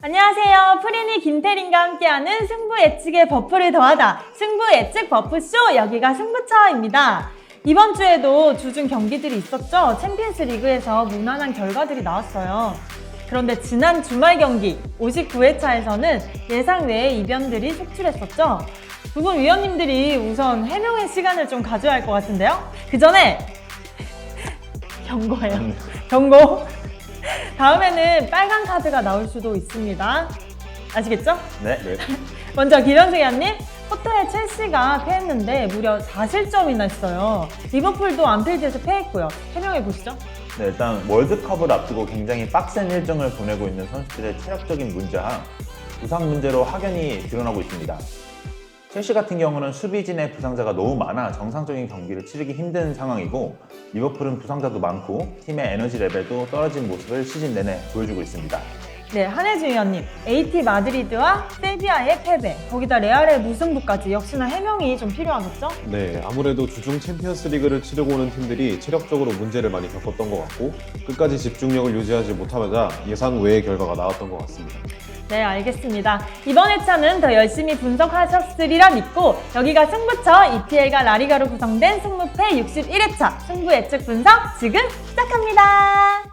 안녕하세요. 프리니 김태린과 함께하는 승부 예측의 버프를 더하다 승부 예측 버프쇼, 여기가 승부처입니다. 이번 주에도 주중 경기들이 있었죠. 챔피언스 리그에서 무난한 결과들이 나왔어요. 그런데 지난 주말 경기 59회차에서는 예상 외의 이변들이 속출했었죠. 두 분 위원님들이 우선 해명의 시간을 좀 가져야 할 것 같은데요. 그 전에 경고예요. 경고. 다음에는 빨간 카드가 나올 수도 있습니다. 아시겠죠? 네. 먼저 기련수 위원님, 포터의 첼시가 패했는데 무려 4실점이나 했어요. 리버풀도 안필드에서 패했고요. 해명해 보시죠. 네, 일단 월드컵을 앞두고 굉장히 빡센 일정을 보내고 있는 선수들의 체력적인 문제와 부상 문제로 확연히 드러나고 있습니다. 첼시 같은 경우는 수비진의 부상자가 너무 많아 정상적인 경기를 치르기 힘든 상황이고, 리버풀은 부상자도 많고 팀의 에너지 레벨도 떨어진 모습을 시즌 내내 보여주고 있습니다. 네, 한혜주 위원님, AT 마드리드와 세비야의 패배, 거기다 레알의 무승부까지 역시나 해명이 좀 필요하겠죠? 네, 아무래도 주중 챔피언스 리그를 치르고 오는 팀들이 체력적으로 문제를 많이 겪었던 것 같고, 끝까지 집중력을 유지하지 못하자 예상 외의 결과가 나왔던 것 같습니다. 네, 알겠습니다. 이번 회차는 더 열심히 분석하셨으리라 믿고, 여기가 승부처 EPL과 라리가로 구성된 승무패 61회차 승부 예측 분석 지금 시작합니다.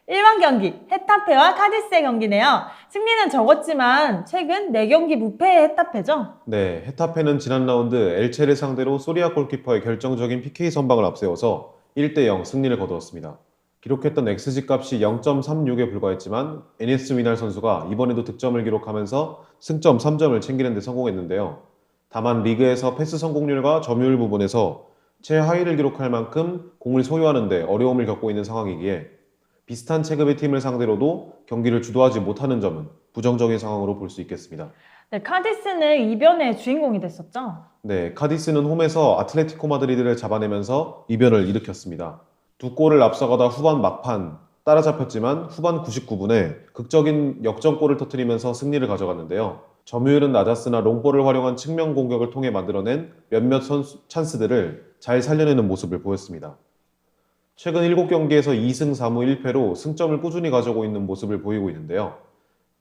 1번 경기, 헤타페와 카디스의 경기네요. 승리는 적었지만 최근 4경기 무패의 헤타페죠? 네, 헤타페는 지난 라운드 엘체를 상대로 소리아 골키퍼의 결정적인 PK 선방을 앞세워서 1대0 승리를 거두었습니다. 기록했던 XG 값이 0.36에 불과했지만 에니스 미날 선수가 이번에도 득점을 기록하면서 승점 3점을 챙기는 데 성공했는데요. 다만 리그에서 패스 성공률과 점유율 부분에서 최하위를 기록할 만큼 공을 소유하는 데 어려움을 겪고 있는 상황이기에 비슷한 체급의 팀을 상대로도 경기를 주도하지 못하는 점은 부정적인 상황으로 볼 수 있겠습니다. 네, 카디스는 이변의 주인공이 됐었죠? 네, 카디스는 홈에서 아틀레티코 마드리드를 잡아내면서 이변을 일으켰습니다. 두 골을 앞서가다 후반 막판 따라잡혔지만 후반 99분에 극적인 역전골을 터뜨리면서 승리를 가져갔는데요. 점유율은 낮았으나 롱볼을 활용한 측면 공격을 통해 만들어낸 몇몇 찬스들을 잘 살려내는 모습을 보였습니다. 최근 7경기에서 2승 4무 1패로 승점을 꾸준히 가져오고 있는 모습을 보이고 있는데요.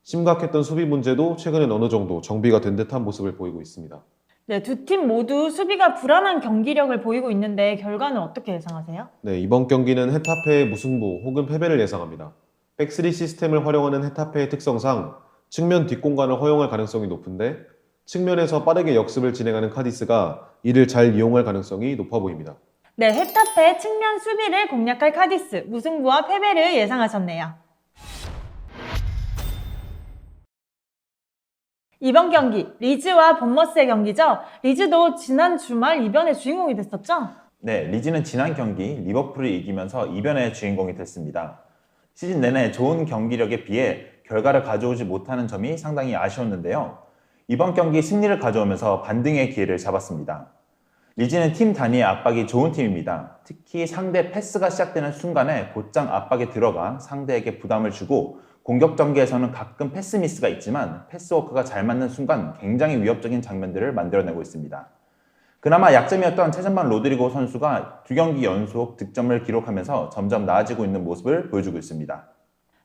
심각했던 수비 문제도 최근엔 어느 정도 정비가 된 듯한 모습을 보이고 있습니다. 네, 두 팀 모두 수비가 불안한 경기력을 보이고 있는데 결과는 어떻게 예상하세요? 네, 이번 경기는 헤타페의 무승부 혹은 패배를 예상합니다. 백스리 시스템을 활용하는 헤타페의 특성상 측면 뒷공간을 허용할 가능성이 높은데, 측면에서 빠르게 역습을 진행하는 카디스가 이를 잘 이용할 가능성이 높아 보입니다. 네, 헤타페 측면 수비를 공략할 카디스, 무승부와 패배를 예상하셨네요. 이번 경기, 리즈와 본머스의 경기죠? 리즈도 지난 주말 이변의 주인공이 됐었죠? 네, 리즈는 지난 경기 리버풀을 이기면서 이변의 주인공이 됐습니다. 시즌 내내 좋은 경기력에 비해 결과를 가져오지 못하는 점이 상당히 아쉬웠는데요. 이번 경기 승리를 가져오면서 반등의 기회를 잡았습니다. 리즈는 팀 단위의 압박이 좋은 팀입니다. 특히 상대 패스가 시작되는 순간에 곧장 압박에 들어가 상대에게 부담을 주고, 공격 전개에서는 가끔 패스 미스가 있지만 패스워크가 잘 맞는 순간 굉장히 위협적인 장면들을 만들어내고 있습니다. 그나마 약점이었던 최전방 로드리고 선수가 2경기 연속 득점을 기록하면서 점점 나아지고 있는 모습을 보여주고 있습니다.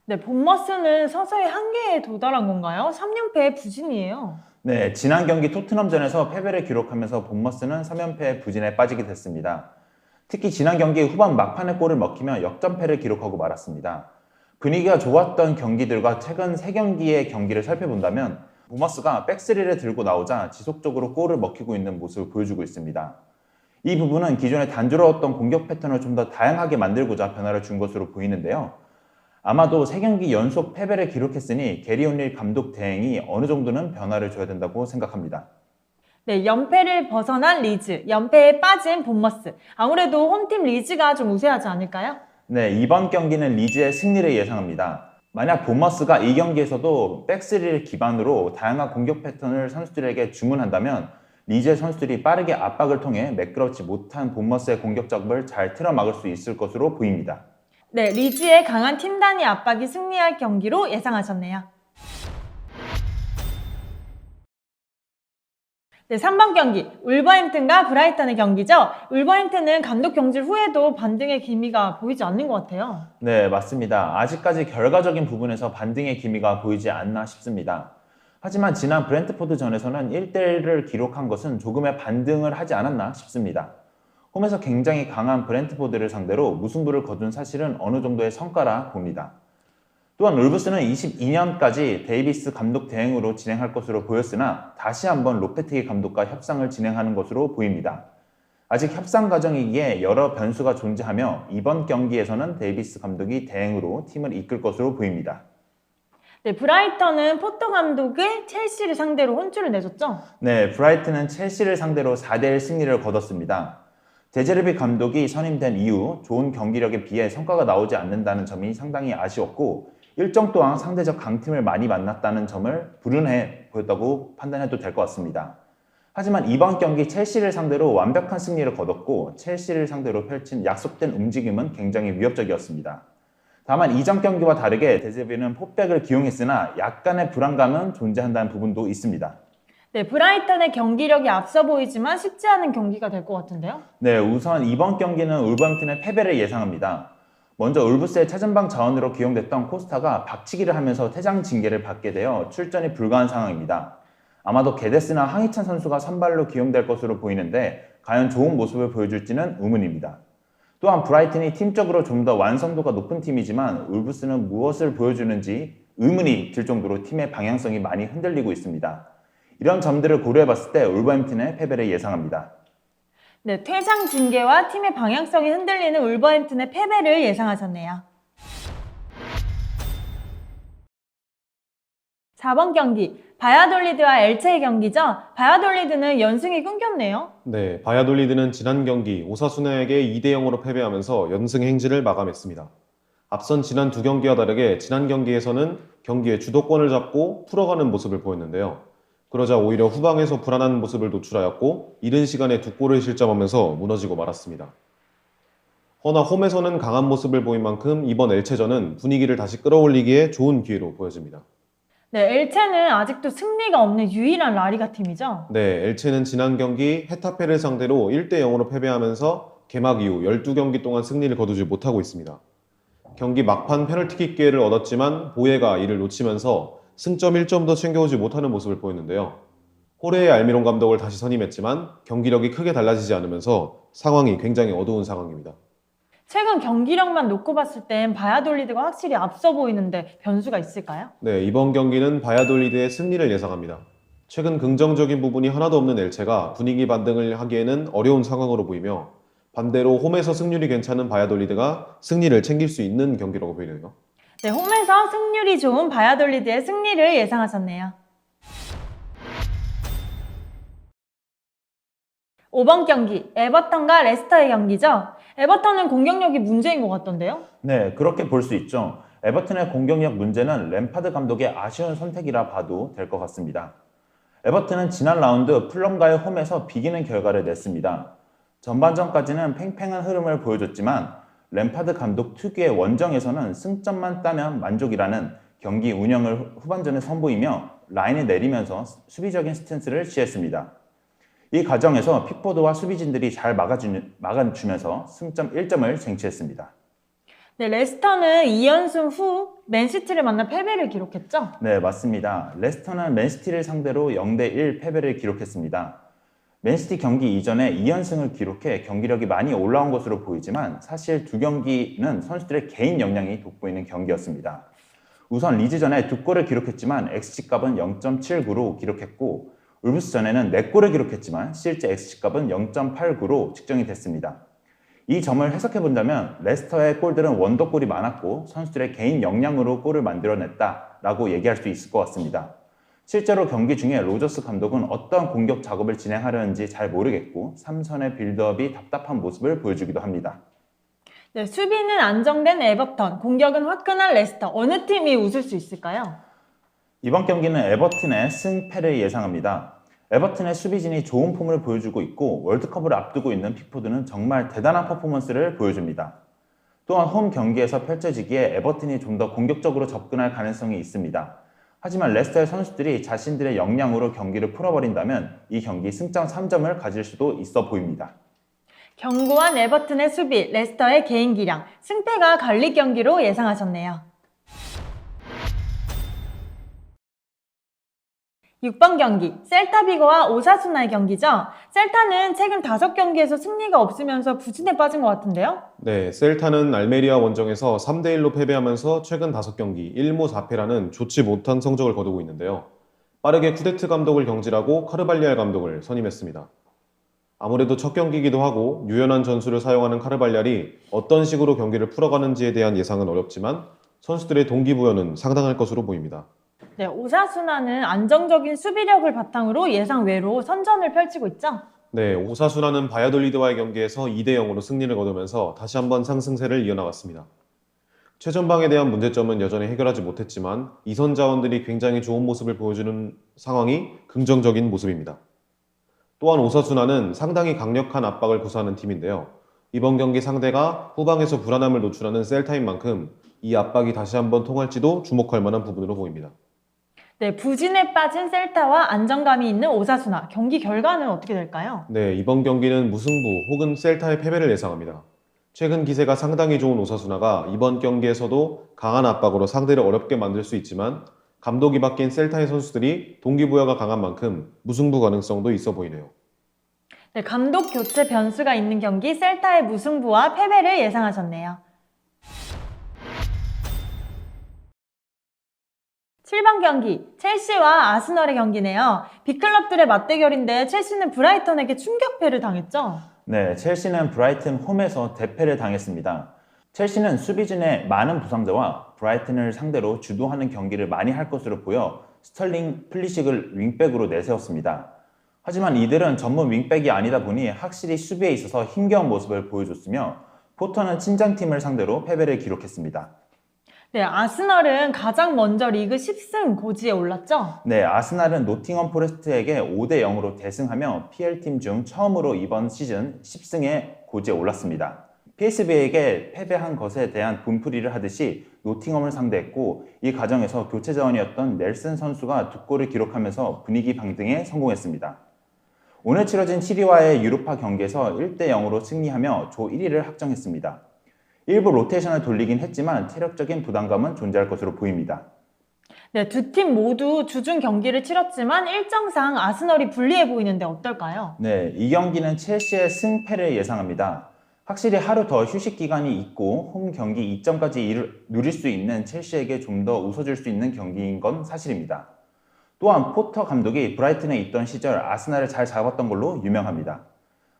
네, 본머스는 서서히 한계에 도달한 건가요? 3연패의 부진이에요. 네, 지난 경기 토트넘전에서 패배를 기록하면서 본머스는 3연패의 부진에 빠지게 됐습니다. 특히 지난 경기 후반 막판에 골을 먹히며 역전패를 기록하고 말았습니다. 분위기가 좋았던 경기들과 최근 3경기의 경기를 살펴본다면 본머스가 백스리를 들고 나오자 지속적으로 골을 먹히고 있는 모습을 보여주고 있습니다. 이 부분은 기존의 단조로웠던 공격 패턴을 좀 더 다양하게 만들고자 변화를 준 것으로 보이는데요. 아마도 3경기 연속 패배를 기록했으니 게리 온릴 감독 대행이 어느 정도는 변화를 줘야 된다고 생각합니다. 네, 연패를 벗어난 리즈, 연패에 빠진 본머스. 아무래도 홈팀 리즈가 좀 우세하지 않을까요? 네, 이번 경기는 리즈의 승리를 예상합니다. 만약 본머스가 이 경기에서도 백스리를 기반으로 다양한 공격 패턴을 선수들에게 주문한다면 리즈의 선수들이 빠르게 압박을 통해 매끄럽지 못한 본머스의 공격 작업을 잘 틀어막을 수 있을 것으로 보입니다. 네, 리즈의 강한 팀 단위 압박이 승리할 경기로 예상하셨네요. 네, 3번 경기 울버햄튼과 브라이턴의 경기죠. 울버햄튼은 감독 경질 후에도 반등의 기미가 보이지 않는 것 같아요. 네, 맞습니다. 아직까지 결과적인 부분에서 반등의 기미가 보이지 않나 싶습니다. 하지만 지난 브렌트포드전에서는 1대1을 기록한 것은 조금의 반등을 하지 않았나 싶습니다. 홈에서 굉장히 강한 브렌트포드를 상대로 무승부를 거둔 사실은 어느 정도의 성과라 봅니다. 또한 울브스는 22년까지 데이비스 감독 대행으로 진행할 것으로 보였으나 다시 한번 로페테기 감독과 협상을 진행하는 것으로 보입니다. 아직 협상 과정이기에 여러 변수가 존재하며 이번 경기에서는 데이비스 감독이 대행으로 팀을 이끌 것으로 보입니다. 네, 브라이턴은 포터 감독의 첼시를 상대로 혼쭐을 내줬죠. 네, 브라이튼은 첼시를 상대로 4대1 승리를 거뒀습니다. 데제르비 감독이 선임된 이후 좋은 경기력에 비해 성과가 나오지 않는다는 점이 상당히 아쉬웠고 일정 동안 상대적 강팀을 많이 만났다는 점을 불운해 보였다고 판단해도 될 것 같습니다. 하지만 이번 경기 첼시를 상대로 완벽한 승리를 거뒀고 첼시를 상대로 펼친 약속된 움직임은 굉장히 위협적이었습니다. 다만 이전 경기와 다르게 데제르비는 포백을 기용했으나 약간의 불안감은 존재한다는 부분도 있습니다. 네, 브라이턴의 경기력이 앞서 보이지만 쉽지 않은 경기가 될 것 같은데요. 네, 우선 이번 경기는 울버햄튼의 패배를 예상합니다. 먼저 울브스의 최전방 자원으로 기용됐던 코스타가 박치기를 하면서 퇴장 징계를 받게 되어 출전이 불가한 상황입니다. 아마도 게데스나 황희찬 선수가 선발로 기용될 것으로 보이는데 과연 좋은 모습을 보여줄지는 의문입니다. 또한 브라이튼이 팀적으로 좀 더 완성도가 높은 팀이지만 울브스는 무엇을 보여주는지 의문이 들 정도로 팀의 방향성이 많이 흔들리고 있습니다. 이런 점들을 고려해봤을 때 울버햄튼의 패배를 예상합니다. 네, 퇴장 징계와 팀의 방향성이 흔들리는 울버햄튼의 패배를 예상하셨네요. 4번 경기, 바야돌리드와 엘체의 경기죠. 바야돌리드는 연승이 끊겼네요. 네, 바야돌리드는 지난 경기 오사수나에게 2대0으로 패배하면서 연승 행진을 마감했습니다. 앞선 지난 두 경기와 다르게 지난 경기에서는 경기의 주도권을 잡고 풀어가는 모습을 보였는데요. 그러자 오히려 후방에서 불안한 모습을 노출하였고 이른 시간에 두 골을 실점하면서 무너지고 말았습니다. 허나 홈에서는 강한 모습을 보인 만큼 이번 엘체전은 분위기를 다시 끌어올리기에 좋은 기회로 보여집니다. 네, 엘체는 아직도 승리가 없는 유일한 라리가 팀이죠. 네, 엘체는 지난 경기 헤타페를 상대로 1대0으로 패배하면서 개막 이후 12경기 동안 승리를 거두지 못하고 있습니다. 경기 막판 페널티킥 기회를 얻었지만 보예가 이를 놓치면서 승점 1점도 챙겨오지 못하는 모습을 보였는데요. 호레의 알미론 감독을 다시 선임했지만 경기력이 크게 달라지지 않으면서 상황이 굉장히 어두운 상황입니다. 최근 경기력만 놓고 봤을 땐 바야돌리드가 확실히 앞서 보이는데 변수가 있을까요? 네, 이번 경기는 바야돌리드의 승리를 예상합니다. 최근 긍정적인 부분이 하나도 없는 엘체가 분위기 반등을 하기에는 어려운 상황으로 보이며 반대로 홈에서 승률이 괜찮은 바야돌리드가 승리를 챙길 수 있는 경기라고 보이네요. 네, 홈에서 승률이 좋은 바야돌리드의 승리를 예상하셨네요. 5번 경기, 에버턴과 레스터의 경기죠. 에버턴은 공격력이 문제인 것 같던데요. 네, 그렇게 볼 수 있죠. 에버튼의 공격력 문제는 램파드 감독의 아쉬운 선택이라 봐도 될 것 같습니다. 에버튼은 지난 라운드 풀럼과의 홈에서 비기는 결과를 냈습니다. 전반전까지는 팽팽한 흐름을 보여줬지만 램파드 감독 특유의 원정에서는 승점만 따면 만족이라는 경기 운영을 후반전에 선보이며 라인을 내리면서 수비적인 스탠스를 취했습니다. 이 과정에서 픽포드와 수비진들이 잘 막아주면서 승점 1점을 쟁취했습니다. 네, 레스터는 2연승 후 맨시티를 만나 패배를 기록했죠. 네, 맞습니다. 레스터는 맨시티를 상대로 0대1 패배를 기록했습니다. 맨시티 경기 이전에 2연승을 기록해 경기력이 많이 올라온 것으로 보이지만 사실 두 경기는 선수들의 개인 역량이 돋보이는 경기였습니다. 우선 리즈전에 2골을 기록했지만 XG값은 0.79로 기록했고 울브스전에는 4골을 기록했지만 실제 XG값은 0.89로 측정이 됐습니다. 이 점을 해석해본다면 레스터의 골들은 원더골이 많았고 선수들의 개인 역량으로 골을 만들어냈다라고 얘기할 수 있을 것 같습니다. 실제로 경기 중에 로저스 감독은 어떤 공격 작업을 진행하려는지 잘 모르겠고 3선의 빌드업이 답답한 모습을 보여주기도 합니다. 네, 수비는 안정된 에버턴, 공격은 화끈한 레스터. 어느 팀이 웃을 수 있을까요? 이번 경기는 에버튼의 승패를 예상합니다. 에버튼의 수비진이 좋은 폼을 보여주고 있고 월드컵을 앞두고 있는 픽포드는 정말 대단한 퍼포먼스를 보여줍니다. 또한 홈 경기에서 펼쳐지기에 에버튼이 좀 더 공격적으로 접근할 가능성이 있습니다. 하지만 레스터의 선수들이 자신들의 역량으로 경기를 풀어버린다면 이 경기 승점 3점을 가질 수도 있어 보입니다. 견고한 에버튼의 수비, 레스터의 개인 기량, 승패가 갈릴 경기로 예상하셨네요. 6번 경기, 셀타비고와 오사수나의 경기죠. 셀타는 최근 5경기에서 승리가 없으면서 부진에 빠진 것 같은데요. 네, 셀타는 알메리아 원정에서 3대1로 패배하면서 최근 5경기 1무 4패라는 좋지 못한 성적을 거두고 있는데요. 빠르게 쿠데트 감독을 경질하고 카르발리알 감독을 선임했습니다. 아무래도 첫 경기이기도 하고 유연한 전술을 사용하는 카르발리알이 어떤 식으로 경기를 풀어가는지에 대한 예상은 어렵지만 선수들의 동기부여는 상당할 것으로 보입니다. 네, 오사수나는 안정적인 수비력을 바탕으로 예상 외로 선전을 펼치고 있죠. 네, 오사수나는 바야돌리드와의 경기에서 2대0으로 승리를 거두면서 다시 한번 상승세를 이어나갔습니다. 최전방에 대한 문제점은 여전히 해결하지 못했지만 이선 자원들이 굉장히 좋은 모습을 보여주는 상황이 긍정적인 모습입니다. 또한 오사수나는 상당히 강력한 압박을 고수하는 팀인데요. 이번 경기 상대가 후방에서 불안함을 노출하는 셀타인 만큼 이 압박이 다시 한번 통할지도 주목할 만한 부분으로 보입니다. 네, 부진에 빠진 셀타와 안정감이 있는 오사수나, 경기 결과는 어떻게 될까요? 네, 이번 경기는 무승부 혹은 셀타의 패배를 예상합니다. 최근 기세가 상당히 좋은 오사수나가 이번 경기에서도 강한 압박으로 상대를 어렵게 만들 수 있지만 감독이 바뀐 셀타의 선수들이 동기부여가 강한 만큼 무승부 가능성도 있어 보이네요. 네, 감독 교체 변수가 있는 경기, 셀타의 무승부와 패배를 예상하셨네요. 7번 경기, 첼시와 아스널의 경기네요. 빅클럽들의 맞대결인데 첼시는 브라이턴에게 충격패를 당했죠. 네, 첼시는 브라이튼 홈에서 대패를 당했습니다. 첼시는 수비진의 많은 부상자와 브라이튼을 상대로 주도하는 경기를 많이 할 것으로 보여 스털링, 플리식을 윙백으로 내세웠습니다. 하지만 이들은 전문 윙백이 아니다 보니 확실히 수비에 있어서 힘겨운 모습을 보여줬으며 포터는 친장팀을 상대로 패배를 기록했습니다. 네, 아스널은 가장 먼저 리그 10승 고지에 올랐죠. 네, 아스날은 노팅엄 포레스트에게 5대0으로 대승하며 PL팀 중 처음으로 이번 시즌 10승에 고지에 올랐습니다. PSV에게 패배한 것에 대한 분풀이를 하듯이 노팅엄을 상대했고 이 과정에서 교체 자원이었던 넬슨 선수가 2골을 기록하면서 분위기 방등에 성공했습니다. 오늘 치러진 7위와의 유로파 경기에서 1대0으로 승리하며 조 1위를 확정했습니다. 일부 로테이션을 돌리긴 했지만 체력적인 부담감은 존재할 것으로 보입니다. 네, 두 팀 모두 주중 경기를 치렀지만 일정상 아스널이 불리해 보이는데 어떨까요? 네, 이 경기는 첼시의 승패를 예상합니다. 확실히 하루 더 휴식 기간이 있고 홈 경기 2점까지 누릴 수 있는 첼시에게 좀 더 웃어줄 수 있는 경기인 건 사실입니다. 또한 포터 감독이 브라이튼에 있던 시절 아스날을 잘 잡았던 걸로 유명합니다.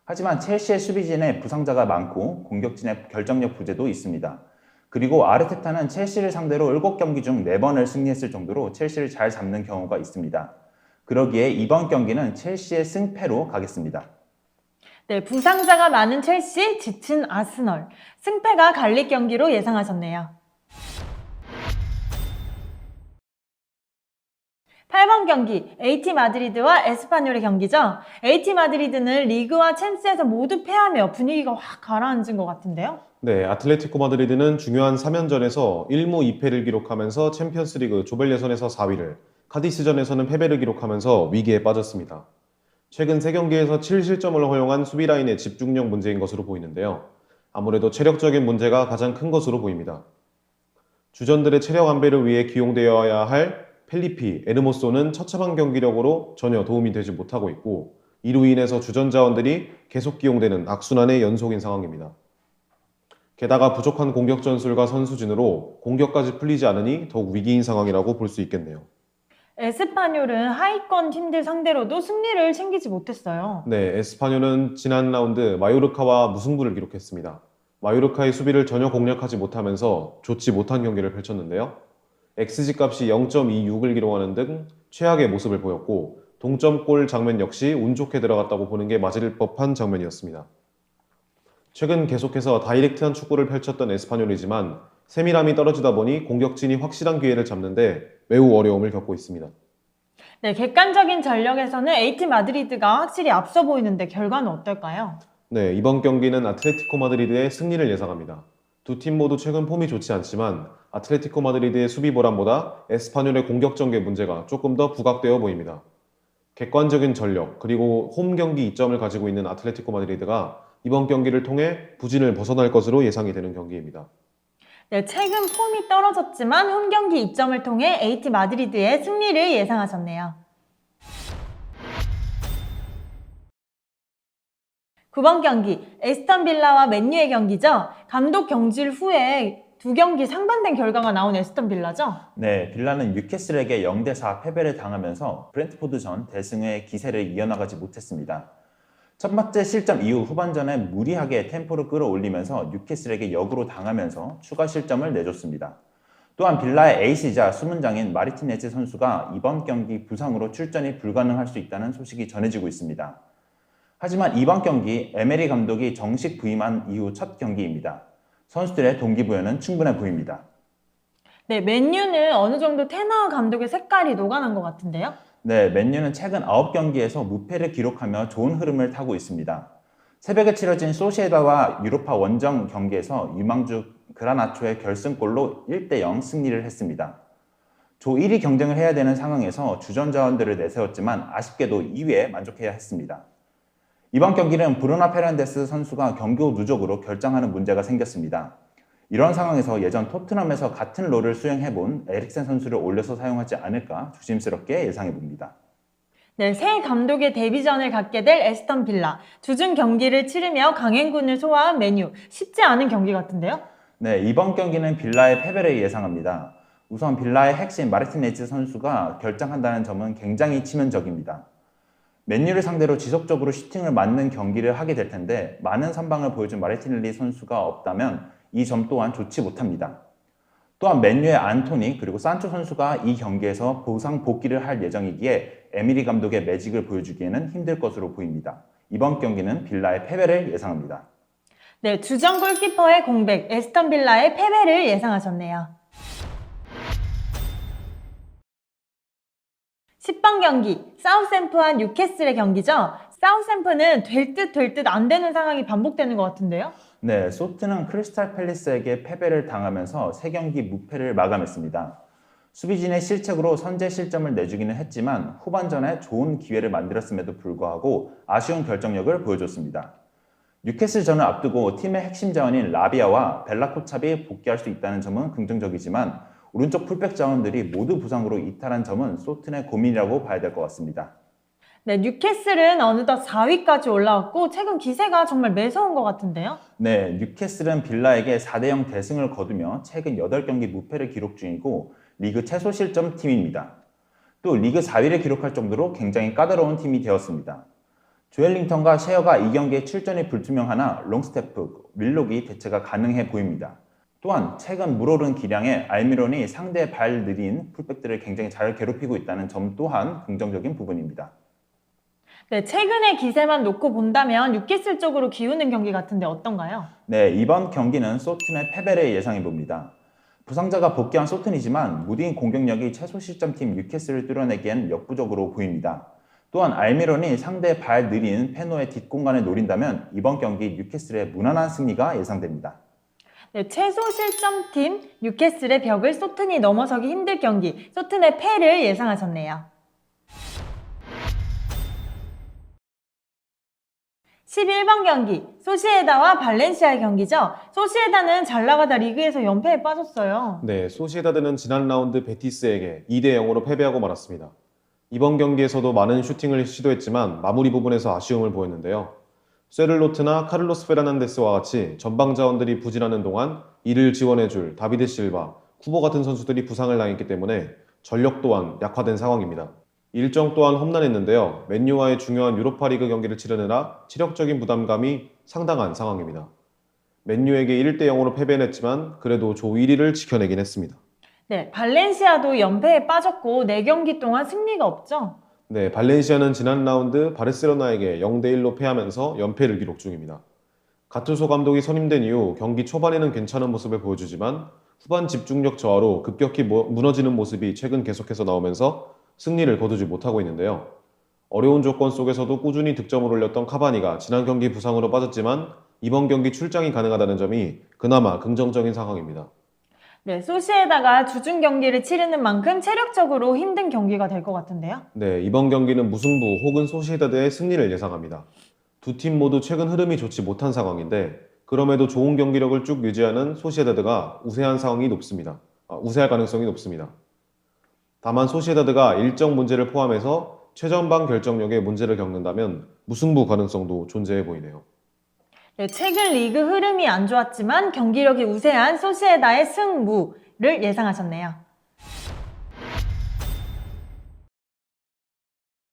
하지만 첼시의 수비진에 부상자가 많고 공격진의 결정력 부재도 있습니다. 그리고 아르테타는 첼시를 상대로 7경기 중 4번을 승리했을 정도로 첼시를 잘 잡는 경우가 있습니다. 그러기에 이번 경기는 첼시의 승패로 가겠습니다. 네, 부상자가 많은 첼시, 지친 아스널. 승패가 갈릴 경기로 예상하셨네요. 8번 경기, AT 마드리드와 에스파뇰의 경기죠. AT 마드리드는 리그와 챔스에서 모두 패하며 분위기가 확 가라앉은 것 같은데요. 네, 아틀레티코 마드리드는 중요한 3연전에서 1무 2패를 기록하면서 챔피언스리그 조별 예선에서 4위를, 카디스전에서는 패배를 기록하면서 위기에 빠졌습니다. 최근 3경기에서 7실점을 허용한 수비 라인의 집중력 문제인 것으로 보이는데요. 아무래도 체력적인 문제가 가장 큰 것으로 보입니다. 주전들의 체력 안배를 위해 기용되어야 할 펠리피, 에르모소는 처참한 경기력으로 전혀 도움이 되지 못하고 있고 이로 인해서 주전 자원들이 계속 기용되는 악순환의 연속인 상황입니다. 게다가 부족한 공격 전술과 선수진으로 공격까지 풀리지 않으니 더욱 위기인 상황이라고 볼 수 있겠네요. 에스파뇰은 하위권 팀들 상대로도 승리를 챙기지 못했어요. 네, 에스파뇰은 지난 라운드 마요르카와 무승부를 기록했습니다. 마요르카의 수비를 전혀 공략하지 못하면서 좋지 못한 경기를 펼쳤는데요. XG 값이 0.26을 기록하는 등 최악의 모습을 보였고 동점골 장면 역시 운 좋게 들어갔다고 보는 게 맞을 법한 장면이었습니다. 최근 계속해서 다이렉트한 축구를 펼쳤던 에스파뇰이지만 세밀함이 떨어지다 보니 공격진이 확실한 기회를 잡는데 매우 어려움을 겪고 있습니다. 네, 객관적인 전력에서는 AT 마드리드가 확실히 앞서 보이는데 결과는 어떨까요? 네, 이번 경기는 아틀레티코 마드리드의 승리를 예상합니다. 두 팀 모두 최근 폼이 좋지 않지만 아틀레티코 마드리드의 수비 보람보다 에스파뇰의 공격 전개 문제가 조금 더 부각되어 보입니다. 객관적인 전력 그리고 홈 경기 이점을 가지고 있는 아틀레티코 마드리드가 이번 경기를 통해 부진을 벗어날 것으로 예상이 되는 경기입니다. 네, 최근 폼이 떨어졌지만 홈 경기 이점을 통해 AT 마드리드의 승리를 예상하셨네요. 9번 경기, 에스턴 빌라와 맨유의 경기죠. 감독 경질 후에 두 경기 상반된 결과가 나온 에스턴 빌라죠. 네, 빌라는 뉴캐슬에게 0대4 패배를 당하면서 브렌트포드전 대승의 기세를 이어나가지 못했습니다. 첫 번째 실점 이후 후반전에 무리하게 템포를 끌어올리면서 뉴캐슬에게 역으로 당하면서 추가 실점을 내줬습니다. 또한 빌라의 에이스이자 수문장인 마르티네즈 선수가 이번 경기 부상으로 출전이 불가능할 수 있다는 소식이 전해지고 있습니다. 하지만 이번 경기 에메리 감독이 정식 부임한 이후 첫 경기입니다. 선수들의 동기부여는 충분해 보입니다. 네, 맨유는 어느 정도 테너 감독의 색깔이 녹아난 것 같은데요. 네, 맨유는 최근 9경기에서 무패를 기록하며 좋은 흐름을 타고 있습니다. 새벽에 치러진 소시에다와 유로파 원정 경기에서 유망주 그라나초의 결승골로 1대0 승리를 했습니다. 조 1위 경쟁을 해야 되는 상황에서 주전 자원들을 내세웠지만 아쉽게도 2위에 만족해야 했습니다. 이번 경기는 브루노 페르난데스 선수가 경기 후 누적으로 결장하는 문제가 생겼습니다. 이런 상황에서 예전 토트넘에서 같은 롤을 수행해본 에릭센 선수를 올려서 사용하지 않을까 조심스럽게 예상해봅니다. 네, 새 감독의 데뷔전을 갖게 될 에스턴 빌라. 주중 경기를 치르며 강행군을 소화한 맨유. 쉽지 않은 경기 같은데요? 네, 이번 경기는 빌라의 패배를 예상합니다. 우선 빌라의 핵심 마르티네즈 선수가 결장한다는 점은 굉장히 치명적입니다. 맨유를 상대로 지속적으로 슈팅을 맞는 경기를 하게 될 텐데 많은 선방을 보여준 마르티넬리 선수가 없다면 이 점 또한 좋지 못합니다. 또한 맨유의 안토니 그리고 산초 선수가 이 경기에서 보상 복귀를 할 예정이기에 에미리 감독의 매직을 보여주기에는 힘들 것으로 보입니다. 이번 경기는 빌라의 패배를 예상합니다. 네, 주전 골키퍼의 공백, 에스턴 빌라의 패배를 예상하셨네요. 10번 경기, 사우샘프와 뉴캐슬의 경기죠. 사우샘프는 될 듯 안 되는 상황이 반복되는 것 같은데요. 네, 소트는 크리스탈 팰리스에게 패배를 당하면서 3경기 무패를 마감했습니다. 수비진의 실책으로 선제 실점을 내주기는 했지만 후반전에 좋은 기회를 만들었음에도 불구하고 아쉬운 결정력을 보여줬습니다. 뉴캐슬전을 앞두고 팀의 핵심 자원인 라비아와 벨라코찹이 복귀할 수 있다는 점은 긍정적이지만 오른쪽 풀백 자원들이 모두 부상으로 이탈한 점은 소튼의 고민이라고 봐야 될 것 같습니다. 네, 뉴캐슬은 어느덧 4위까지 올라왔고 최근 기세가 정말 매서운 것 같은데요. 네, 뉴캐슬은 빌라에게 4대0 대승을 거두며 최근 8경기 무패를 기록 중이고 리그 최소 실점 팀입니다. 또 리그 4위를 기록할 정도로 굉장히 까다로운 팀이 되었습니다. 조엘링턴과 셰어가 이 경기에 출전이 불투명하나 롱스테프, 윌록이 대체가 가능해 보입니다. 또한 최근 물오른 기량에 알미론이 상대 발 느린 풀백들을 굉장히 잘 괴롭히고 있다는 점 또한 긍정적인 부분입니다. 네, 최근의 기세만 놓고 본다면 뉴캐슬 쪽으로 기우는 경기 같은데 어떤가요? 네, 이번 경기는 소튼의 패배를 예상해봅니다. 부상자가 복귀한 소튼이지만 무딘 공격력이 최소 실점팀 뉴캐슬을 뚫어내기엔 역부족으로 보입니다. 또한 알미론이 상대 발 느린 페노의 뒷공간을 노린다면 이번 경기 뉴캐슬의 무난한 승리가 예상됩니다. 네, 최소 실점팀 뉴캐슬의 벽을 소튼이 넘어서기 힘들 경기, 소튼의 패를 예상하셨네요. 11번 경기, 소시에다와 발렌시아의 경기죠. 소시에다는 잘 나가다 리그에서 연패에 빠졌어요. 네, 소시에다드는 지난 라운드 베티스에게 2대0으로 패배하고 말았습니다. 이번 경기에서도 많은 슈팅을 시도했지만 마무리 부분에서 아쉬움을 보였는데요. 쇠를로트나 카를로스 페르난데스와 같이 전방 자원들이 부진하는 동안 이를 지원해줄 다비드 실바, 쿠보 같은 선수들이 부상을 당했기 때문에 전력 또한 약화된 상황입니다. 일정 또한 험난했는데요. 맨유와의 중요한 유로파리그 경기를 치르느라 체력적인 부담감이 상당한 상황입니다. 맨유에게 1대0으로 패배는 했지만 그래도 조 1위를 지켜내긴 했습니다. 네, 발렌시아도 연패에 빠졌고 4경기 동안 승리가 없죠. 네, 발렌시아는 지난 라운드 바르셀로나에게 0대1로 패하면서 연패를 기록 중입니다. 가투소 감독이 선임된 이후 경기 초반에는 괜찮은 모습을 보여주지만 후반 집중력 저하로 급격히 무너지는 모습이 최근 계속해서 나오면서 승리를 거두지 못하고 있는데요. 어려운 조건 속에서도 꾸준히 득점을 올렸던 카바니가 지난 경기 부상으로 빠졌지만 이번 경기 출장이 가능하다는 점이 그나마 긍정적인 상황입니다. 네, 소시에다가 주중 경기를 치르는 만큼 체력적으로 힘든 경기가 될 것 같은데요. 네, 이번 경기는 무승부 혹은 소시에다드의 승리를 예상합니다. 두 팀 모두 최근 흐름이 좋지 못한 상황인데 그럼에도 좋은 경기력을 쭉 유지하는 소시에다드가 우세할 가능성이 높습니다. 다만 소시에다드가 일정 문제를 포함해서 최전방 결정력에 문제를 겪는다면 무승부 가능성도 존재해 보이네요. 네, 최근 리그 흐름이 안 좋았지만 경기력이 우세한 소시에다의 승부를 예상하셨네요.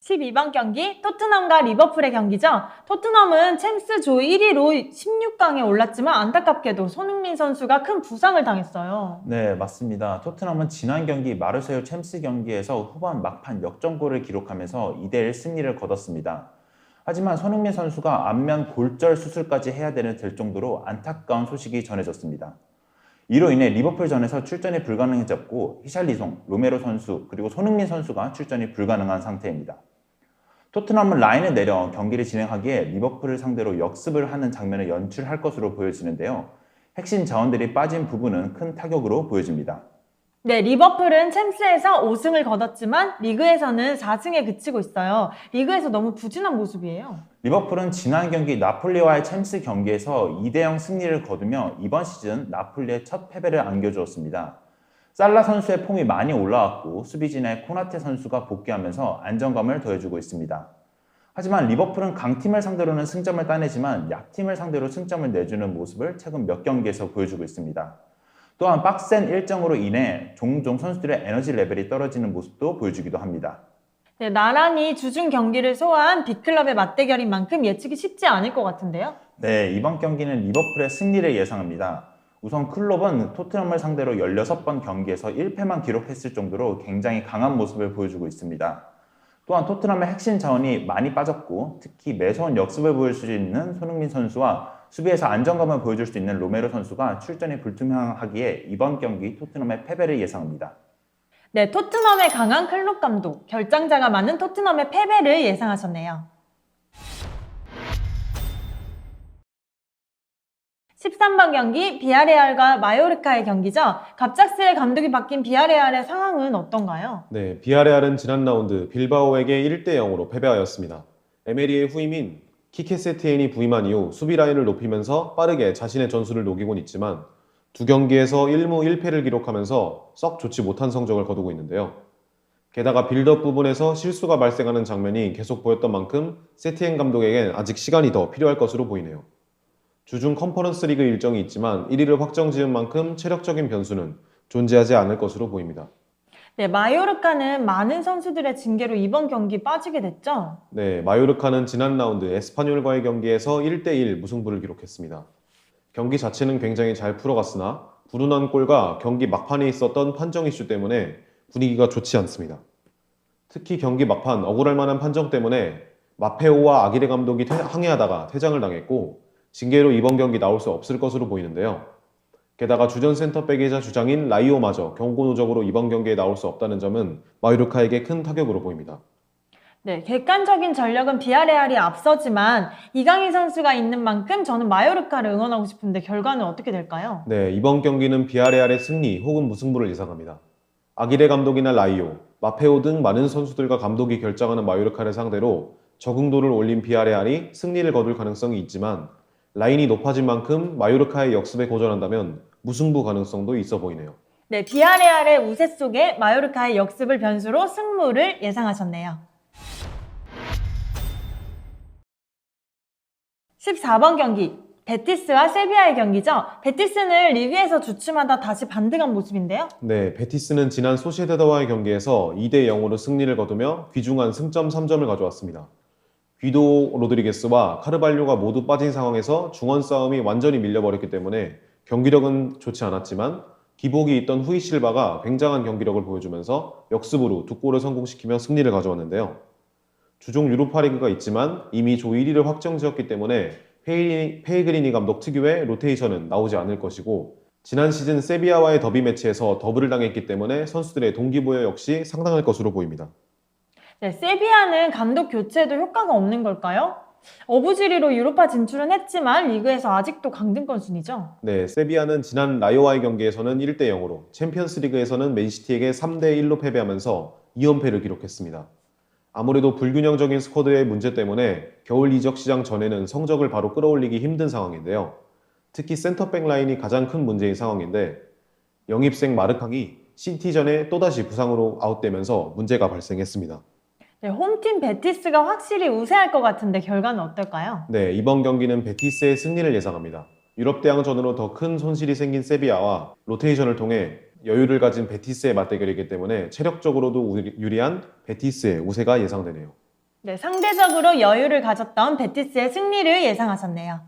12번 경기 토트넘과 리버풀의 경기죠. 토트넘은 챔스 조 1위로 16강에 올랐지만 안타깝게도 손흥민 선수가 큰 부상을 당했어요. 네, 맞습니다. 토트넘은 지난 경기 마르세유 챔스 경기에서 후반 막판 역전골을 기록하면서 2대1 승리를 거뒀습니다. 하지만 손흥민 선수가 안면 골절 수술까지 해야 될 정도로 안타까운 소식이 전해졌습니다. 이로 인해 리버풀전에서 출전이 불가능해졌고 히샬리송, 로메로 선수, 그리고 손흥민 선수가 출전이 불가능한 상태입니다. 토트넘은 라인을 내려 경기를 진행하기에 리버풀을 상대로 역습을 하는 장면을 연출할 것으로 보여지는데요. 핵심 자원들이 빠진 부분은 큰 타격으로 보여집니다. 네, 리버풀은 챔스에서 5승을 거뒀지만 리그에서는 4승에 그치고 있어요. 리그에서 너무 부진한 모습이에요. 리버풀은 지난 경기 나폴리와의 챔스 경기에서 2대0 승리를 거두며 이번 시즌 나폴리의 첫 패배를 안겨주었습니다. 살라 선수의 폼이 많이 올라왔고 수비진의 코나테 선수가 복귀하면서 안정감을 더해주고 있습니다. 하지만 리버풀은 강팀을 상대로는 승점을 따내지만 약팀을 상대로 승점을 내주는 모습을 최근 몇 경기에서 보여주고 있습니다. 또한 빡센 일정으로 인해 종종 선수들의 에너지 레벨이 떨어지는 모습도 보여주기도 합니다. 네, 나란히 주중 경기를 소화한 빅클럽의 맞대결인 만큼 예측이 쉽지 않을 것 같은데요. 네, 이번 경기는 리버풀의 승리를 예상합니다. 우선 클롭은 토트넘을 상대로 16번 경기에서 1패만 기록했을 정도로 굉장히 강한 모습을 보여주고 있습니다. 또한 토트넘의 핵심 자원이 많이 빠졌고 특히 매서운 역습을 보일 수 있는 손흥민 선수와 수비에서 안정감을 보여줄 수 있는 로메로 선수가 출전이 불투명하기에 이번 경기 토트넘의 패배를 예상합니다. 네, 토트넘의 강한 클롭 감독, 결장자가 많은 토트넘의 패배를 예상하셨네요. 13번 경기 비아레알과 마요르카의 경기죠. 갑작스레 감독이 바뀐 비아레알의 상황은 어떤가요? 네, 비아레알은 지난 라운드 빌바오에게 1대0으로 패배하였습니다. 에메리의 후임인 키케 세티엔이 부임한 이후 수비 라인을 높이면서 빠르게 자신의 전술을 녹이곤 있지만 두 경기에서 1무 1패를 기록하면서 썩 좋지 못한 성적을 거두고 있는데요. 게다가 빌드업 부분에서 실수가 발생하는 장면이 계속 보였던 만큼 세티엔 감독에겐 아직 시간이 더 필요할 것으로 보이네요. 주중 컨퍼런스 리그 일정이 있지만 1위를 확정지은 만큼 체력적인 변수는 존재하지 않을 것으로 보입니다. 네, 마요르카는 많은 선수들의 징계로 이번 경기 빠지게 됐죠. 네, 마요르카는 지난 라운드 에스파뇰과의 경기에서 1대1 무승부를 기록했습니다. 경기 자체는 굉장히 잘 풀어갔으나 불운한 골과 경기 막판에 있었던 판정 이슈 때문에 분위기가 좋지 않습니다. 특히 경기 막판 억울할 만한 판정 때문에 마페오와 아기레 감독이 항의하다가 퇴장을 당했고 징계로 이번 경기 나올 수 없을 것으로 보이는데요. 게다가 주전 센터백이자 주장인 라이오마저 경고 누적으로 이번 경기에 나올 수 없다는 점은 마요르카에게 큰 타격으로 보입니다. 네, 객관적인 전력은 비아레알이 앞서지만 이강인 선수가 있는 만큼 저는 마요르카를 응원하고 싶은데 결과는 어떻게 될까요? 네, 이번 경기는 비아레알의 승리 혹은 무승부를 예상합니다. 아기레 감독이나 라이오, 마페오 등 많은 선수들과 감독이 결정하는 마요르카를 상대로 적응도를 올린 비아레알이 승리를 거둘 가능성이 있지만 라인이 높아진 만큼 마요르카의 역습에 고전한다면 무승부 가능성도 있어 보이네요. 네, 비아레알의 우세 속에 마요르카의 역습을 변수로 승부를 예상하셨네요. 14번 경기, 베티스와 세비야의 경기죠. 베티스는 리그에서 주춤하다 다시 반등한 모습인데요. 네, 베티스는 지난 소시에다드와의 경기에서 2대0으로 승리를 거두며 귀중한 승점 3점을 가져왔습니다. 귀도 로드리게스와 카르발료가 모두 빠진 상황에서 중원 싸움이 완전히 밀려버렸기 때문에 경기력은 좋지 않았지만 기복이 있던 후이 실바가 굉장한 경기력을 보여주면서 역습으로 두 골을 성공시키며 승리를 가져왔는데요. 주종 유로파리그가 있지만 이미 조 1위를 확정지었기 때문에 페이그리니 감독 특유의 로테이션은 나오지 않을 것이고 지난 시즌 세비야와의 더비 매치에서 더블을 당했기 때문에 선수들의 동기부여 역시 상당할 것으로 보입니다. 네, 세비야는 감독 교체도 효과가 없는 걸까요? 어부지리로 유로파 진출은 했지만 리그에서 아직도 강등권 순이죠. 네, 세비야는 지난 라요와의 경기에서는 1대 0으로, 챔피언스 리그에서는 맨시티에게 3대 1로 패배하면서 2연패를 기록했습니다. 아무래도 불균형적인 스쿼드의 문제 때문에 겨울 이적 시장 전에는 성적을 바로 끌어올리기 힘든 상황인데요. 특히 센터백 라인이 가장 큰 문제인 상황인데 영입생 마르캉이 시티전에 또다시 부상으로 아웃되면서 문제가 발생했습니다. 네, 홈팀 베티스가 확실히 우세할 것 같은데 결과는 어떨까요? 네, 이번 경기는 베티스의 승리를 예상합니다. 유럽 대항전으로 더 큰 손실이 생긴 세비야와 로테이션을 통해 여유를 가진 베티스의 맞대결이기 때문에 체력적으로도 유리한 베티스의 우세가 예상되네요. 네, 상대적으로 여유를 가졌던 베티스의 승리를 예상하셨네요.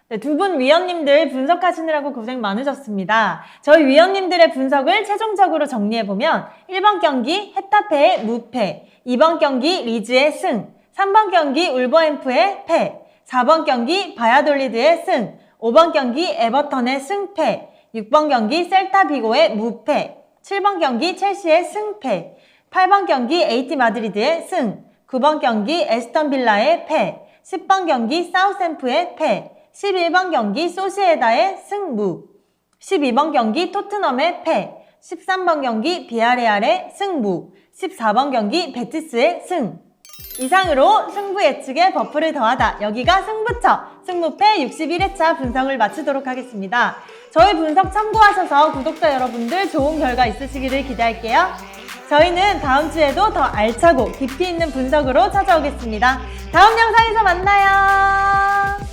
네, 두 분 위원님들 분석하시느라고 고생 많으셨습니다. 저희 위원님들의 분석을 최종적으로 정리해보면 1번 경기 헤타페의 무패, 2번 경기 리즈의 승, 3번 경기 울버햄프의 패, 4번 경기 바야돌리드의 승, 5번 경기 에버턴의 승패, 6번 경기 셀타비고의 무패, 7번 경기 첼시의 승패, 8번 경기 AT 마드리드의 승, 9번 경기 에스턴 빌라의 패, 10번 경기 사우샘프의 패, 11번 경기 소시에다의 승무, 12번 경기 토트넘의 패, 13번 경기 비아레알의 승무, 14번 경기 베티스의 승. 이상으로 승부 예측에 버프를 더하다. 여기가 승부처 승무패 61회차 분석을 마치도록 하겠습니다. 저희 분석 참고하셔서 구독자 여러분들 좋은 결과 있으시기를 기대할게요. 저희는 다음 주에도 더 알차고 깊이 있는 분석으로 찾아오겠습니다. 다음 영상에서 만나요.